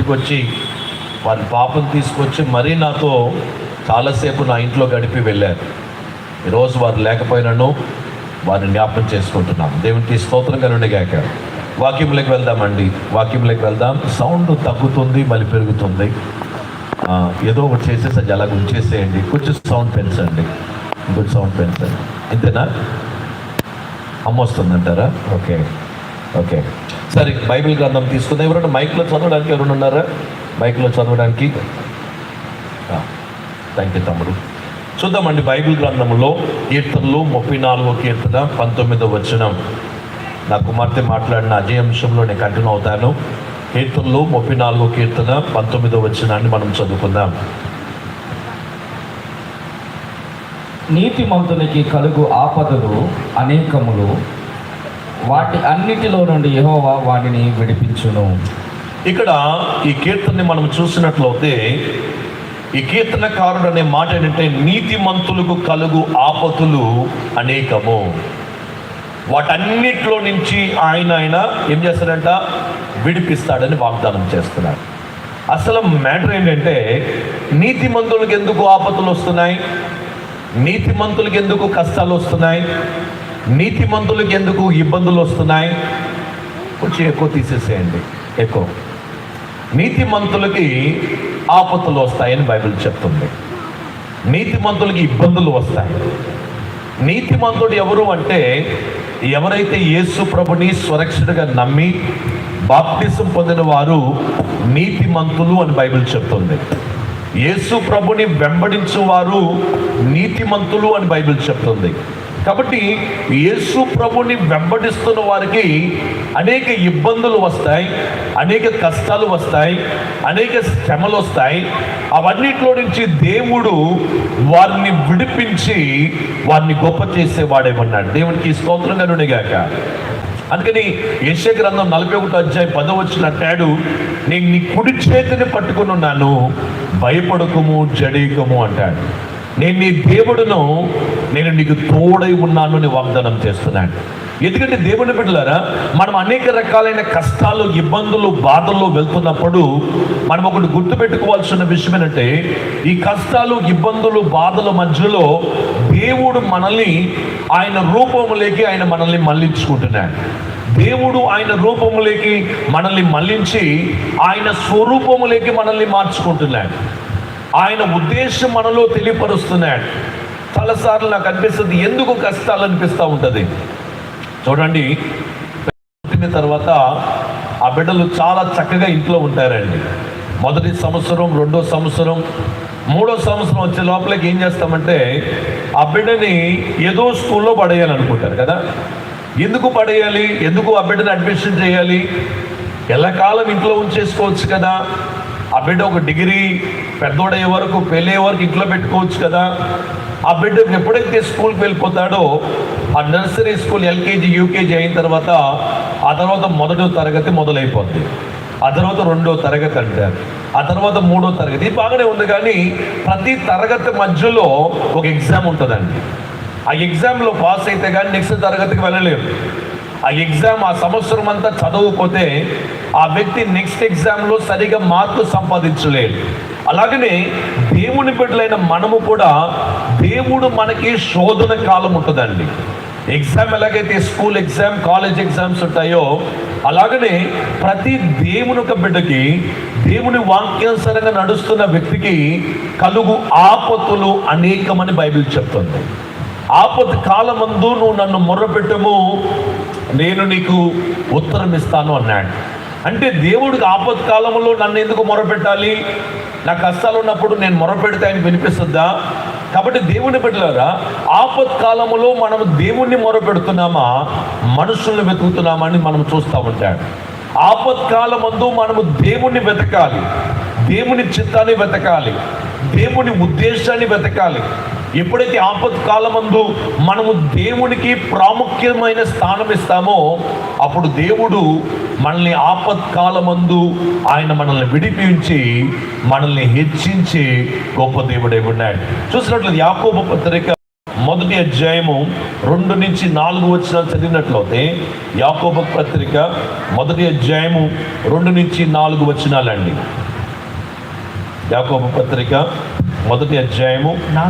ఇంటికి వచ్చి వారి పాపను తీసుకొచ్చి మరీ నాతో చాలాసేపు నా ఇంట్లో గడిపి వెళ్ళారు. ఈరోజు వారు లేకపోయినాను వారిని జ్ఞాపకం చేసుకుంటున్నాం. దేవునికి స్తోత్రం కలుగునుగాక. వాక్యంలోకి వెళ్దామండి, వాక్యంలోకి వెళ్దాం. సౌండ్ తగ్గుతుంది మళ్ళీ పెరుగుతుంది. ఏదో ఒకటి చేసేసి అది అలాగ ఉంచేసేయండి. కొంచెం సౌండ్ పెంచండి, కొంచెం సౌండ్ పెంచండి. ఇంతేనా? అమ్మ వస్తుందంటారా? ఓకే ఓకే సరే. బైబిల్ గ్రంథం తీసుకుందాం. ఎవరైనా మైక్లో చదవడానికి ఎవరైనా ఉన్నారా? మైక్లో చదవడానికి? థ్యాంక్ యూ తమ్ముడు. చూద్దామండి బైబిల్ గ్రంథంలో కీర్తనలు 34వ కీర్తన 19వ వచనం. నా కుమార్తె మాట్లాడిన అజయాంశంలో నేను కంటిన్యూ అవుతాను. కీర్తనలు 34వ కీర్తన 19వ వచనాన్ని మనం చదువుకుందాం. నీతిమంతునికి కలుగు ఆపదలు అనేకములు, వాటి అన్నిటిలో నుండి యెహోవా వాటిని విడిపించును. ఇక్కడ ఈ కీర్తనని మనం చూసినట్లయితే ఈ కీర్తనకారుడు అనే మాట ఏంటంటే నీతిమంతులకు కలుగు ఆపదలు అనేకము, వాటన్నిటిలో నుంచి ఆయన ఏం చేస్తాడంట? విడిపిస్తాడని వాగ్దానం చేస్తున్నాడు. అసలు మ్యాటర్ ఏంటంటే నీతిమంతులకు ఎందుకు ఆపదలు వస్తున్నాయి? నీతిమంతులకు ఎందుకు కష్టాలు వస్తున్నాయి? నీతిమంతులకు ఎందుకు ఇబ్బందులు వస్తున్నాయి? కొంచెం ఎక్కువ తీసేసేయండి. ఎక్కువ నీతిమంతులకి ఆపదలు వస్తాయని బైబిల్ చెప్తుంది. నీతిమంతులకి ఇబ్బందులు వస్తాయి. నీతిమంతుడు ఎవరు అంటే ఎవరైతే యేసు ప్రభుని స్వరక్షకుడిగా నమ్మి బాప్తిసం పొందిన వారు నీతిమంతులు అని బైబిల్ చెప్తుంది. యేసు ప్రభుని వెంబడించు వారు నీతిమంతులు అని బైబిల్ చెప్తుంది. కాబట్టి యేసు ప్రభుని వెంబడిస్తున్న వారికి అనేక ఇబ్బందులు వస్తాయి, అనేక కష్టాలు వస్తాయి, అనేక శ్రమలు వస్తాయి. అవన్నిట్లో నుంచి దేవుడు వారిని విడిపించి వారిని గొప్ప చేసేవాడేమన్నాడు. దేవునికి స్తోత్రం కలుగునుగాక. అందుకని యెషయా గ్రంథం 41వ అధ్యాయం 10వ వచనం అంటాడు, నేను నీ కుడి చేతిని పట్టుకుని ఉన్నాను, భయపడకము జడేకము అంటాడు. నేను నీ దేవుడును, నేను నీకు తోడై ఉన్నాను అని వాగ్దానం చేస్తున్నాడు. ఎందుకంటే దేవుని బిడ్డలారా, మనం అనేక రకాలైన కష్టాలు, ఇబ్బందులు, బాధల్లో వెళ్తున్నప్పుడు మనం ఒకటి గుర్తుపెట్టుకోవాల్సిన విషయం ఏంటంటే ఈ కష్టాలు, ఇబ్బందులు, బాధల మధ్యలో దేవుడు మనల్ని ఆయన రూపంలోకి ఆయన మనల్ని మళ్ళించుకుంటున్నాడు. దేవుడు ఆయన రూపంలోకి మనల్ని మళ్ళించి ఆయన స్వరూపంలోకి మనల్ని మార్చుకుంటున్నాడు. ఆయన ఉద్దేశం మనలో తెలియపరుస్తున్నాడు. చాలాసార్లు నాకు అనిపిస్తుంది, ఎందుకు కష్టాలు అనిపిస్తూ ఉంటుంది. చూడండి, పుట్టిన తర్వాత ఆ బిడ్డలు చాలా చక్కగా ఇంట్లో ఉంటారండి. మొదటి సంవత్సరం, 2వ సంవత్సరం, 3వ సంవత్సరం వచ్చే లోపలికి ఏం చేస్తామంటే ఆ బిడ్డని ఏదో స్కూల్లో పడేయాలనుకుంటారు కదా. ఎందుకు పడేయాలి? ఎందుకు ఆ బిడ్డని అడ్మిషన్ చేయాలి? ఎల్లకాలం ఇంట్లో ఉంచేసుకోవచ్చు కదా. ఆ బిడ్డ ఒక డిగ్రీ పెద్దోడయ్యే వరకు, పెళ్ళయ్యే వరకు ఇంట్లో పెట్టుకోవచ్చు కదా. ఆ బిడ్డ ఎప్పుడైతే స్కూల్కి వెళ్ళిపోతాడో ఆ నర్సరీ స్కూల్, ఎల్కేజీ, యూకేజీ అయిన తర్వాత ఆ తర్వాత 1వ తరగతి మొదలైపోద్ది. ఆ తర్వాత 2వ తరగతి అంటారు, ఆ తర్వాత 3వ తరగతి. ఇది బాగానే ఉంది, కానీ ప్రతి తరగతి మధ్యలో ఒక ఎగ్జామ్ ఉంటుందండి. ఆ ఎగ్జామ్లో పాస్ అయితే కానీ నెక్స్ట్ తరగతికి వెళ్ళలేరు. ఆ ఎగ్జామ్, ఆ సంవత్సరం అంతా చదవకపోతే ఆ వ్యక్తి నెక్స్ట్ ఎగ్జామ్లో సరిగా మార్కులు సంపాదించలేడు. అలాగనే దేవుని బిడ్డలైన మనము కూడా దేవుడు మనకి శోధన కాలం ఉంటుందండి. ఎగ్జామ్ ఎలాగైతే స్కూల్ ఎగ్జామ్, కాలేజ్ ఎగ్జామ్స్ ఉంటాయో అలాగనే ప్రతి దేవుని ఒక బిడ్డకి, దేవుని వాక్యానుసారంగా నడుస్తున్న వ్యక్తికి కలుగు ఆపత్తులు అనేకమని బైబిల్ చెప్తుంది. ఆపద కాలమందు నువ్వు నన్ను మొర్రపెట్టము, నేను నీకు ఉత్తరం ఇస్తాను అన్నాడు. అంటే దేవుడికి ఆపద కాలంలో నన్ను ఎందుకు మొరపెట్టాలి? నా కష్టాలు ఉన్నప్పుడు నేను మొరపెడితే ఆయన వినిపిస్తుందా? కాబట్టి దేవుని బిడ్డలారా, ఆపద కాలంలో మనం దేవుణ్ణి మొరపెడుతున్నామా, మనుషుల్ని వెతుకుతున్నామని మనం చూస్తూ ఉంటాడు. ఆపత్కాలమందు మనము దేవుణ్ణి వెతకాలి, దేవుని చిత్తాన్ని వెతకాలి, దేవుని ఉద్దేశాన్ని వెతకాలి. ఎప్పుడైతే ఆపత్కాలమందు మనము దేవునికి ప్రాముఖ్యమైన స్థానం ఇస్తామో అప్పుడు దేవుడు మనల్ని ఆపత్కాలమందు ఆయన మనల్ని విడిపించి మనల్ని హెచ్చించి గొప్ప దేవుడై ఉన్నాడు. చూసినట్లయితే యాకోబు పత్రిక మొదటి అధ్యాయము 2 నుంచి 4 వచనాలు చదివినట్లయితే, యాకోబు పత్రిక మొదటి అధ్యాయము 2 నుంచి 4 వచనాలండి. యాకోబు పత్రిక మొదటి అధ్యాయము నా